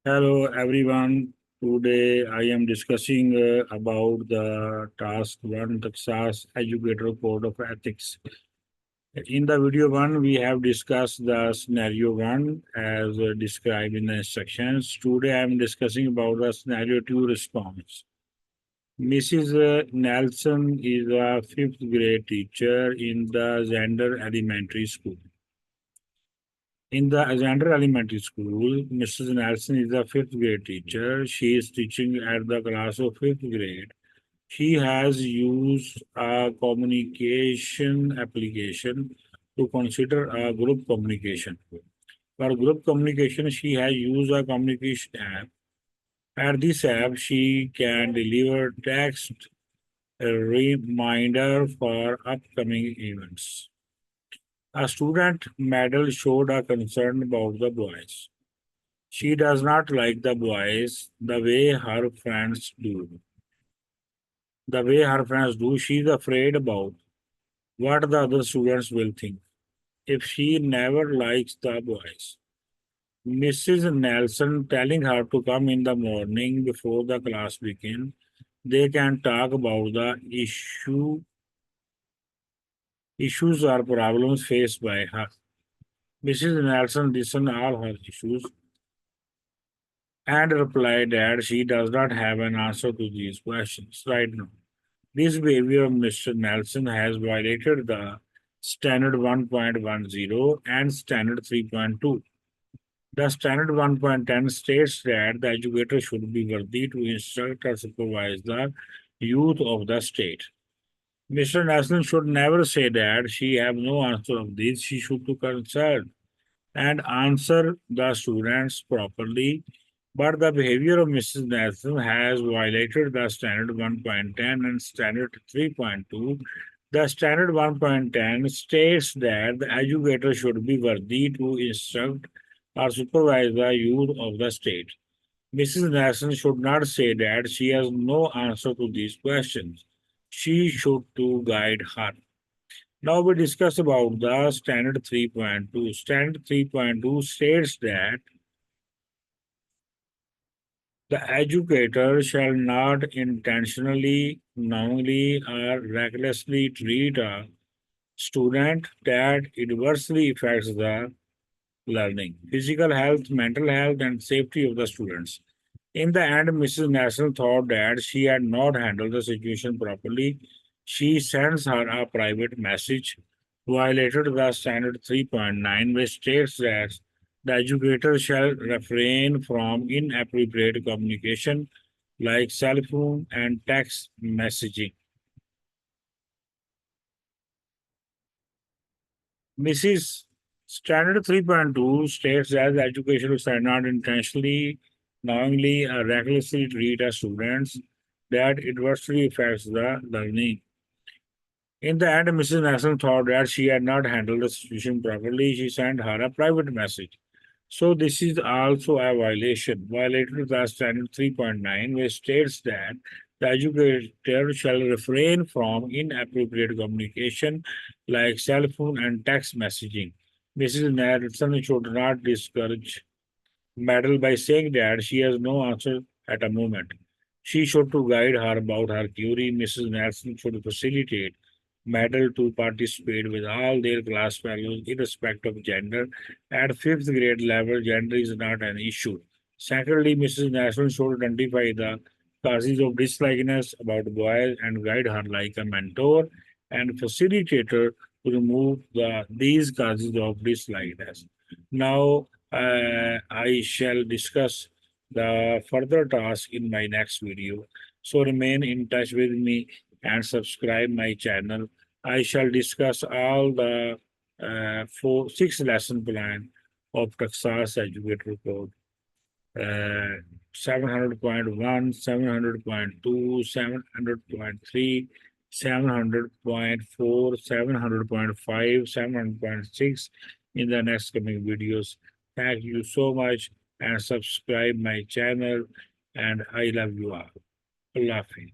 Hello everyone. Today I am discussing about the task 1 Texas Educator Code of Ethics. In the video 1, we have discussed the scenario 1 as described in the instructions. Today I am discussing about the scenario 2 response. Mrs. Nelson is a 5th grade teacher in the Zander Elementary School. In the Alexander Elementary School, Mrs. Nelson is a 5th grade teacher. She is teaching at the class of 5th grade. She has used a communication application to consider a group communication. For group communication, she has used a communication app. At this app, she can deliver text reminder for upcoming events. A student medal showed a concern about the boys. She does not like the boys the way her friends do. The way her friends do, she's afraid about what the other students will think if she never likes the boys. Mrs. Nelson telling her to come in the morning before the class begins. They can talk about the issues or problems faced by her. Mrs. Nelson listened all her issues and replied that she does not have an answer to these questions right now. This behavior of Mr. Nelson has violated the Standard 1.10 and Standard 3.2. The Standard 1.10 states that the educator should be worthy to instruct or supervise the youth of the state. Mr. Nelson should never say that she have no answer of this. She should to consult and answer the students properly. But the behavior of Mrs. Nelson has violated the Standard 1.10 and Standard 3.2. The Standard 1.10 states that the educator should be worthy to instruct or supervise the youth of the state. Mrs. Nelson should not say that she has no answer to these questions. She should to guide her. Now we discuss about the Standard 3.2. Standard 3.2 states that the educator shall not intentionally, knowingly, or recklessly treat a student that adversely affects the learning, physical health, mental health, and safety of the students. In the end, Mrs. National thought that she had not handled the situation properly. She sends her a private message, violated the Standard 3.9, which states that the educator shall refrain from inappropriate communication like cell phone and text messaging. Mrs. Standard 3.2 states that the educator shall not intentionally, knowingly, or recklessly treat a students that adversely affects the learning. In the end, Mrs. Nelson thought that she had not handled the situation properly. She sent her a private message. So this is also a violation. Violated the Standard 3.9, which states that the educator shall refrain from inappropriate communication like cell phone and text messaging. Mrs. Nelson should not discourage Metal by saying that she has no answer at a moment. She should to guide her about her query. Mrs. Nelson should facilitate Metal to participate with all their class fellows irrespective of gender. At 5th grade level, gender is not an issue. Secondly, Mrs. Nelson should identify the causes of dislikeness about boys and guide her like a mentor and facilitator to remove these causes of dislikeness. Now, I shall discuss the further task in my next video. So remain in touch with me and subscribe my channel. I shall discuss all the 6 lesson plan of Texas Educator Code. 700.1, 700.2, 700.3, 700.4, 700.5, 700.6 in the next coming videos. Thank you so much and subscribe my channel and I love you all. Allah Hafiz.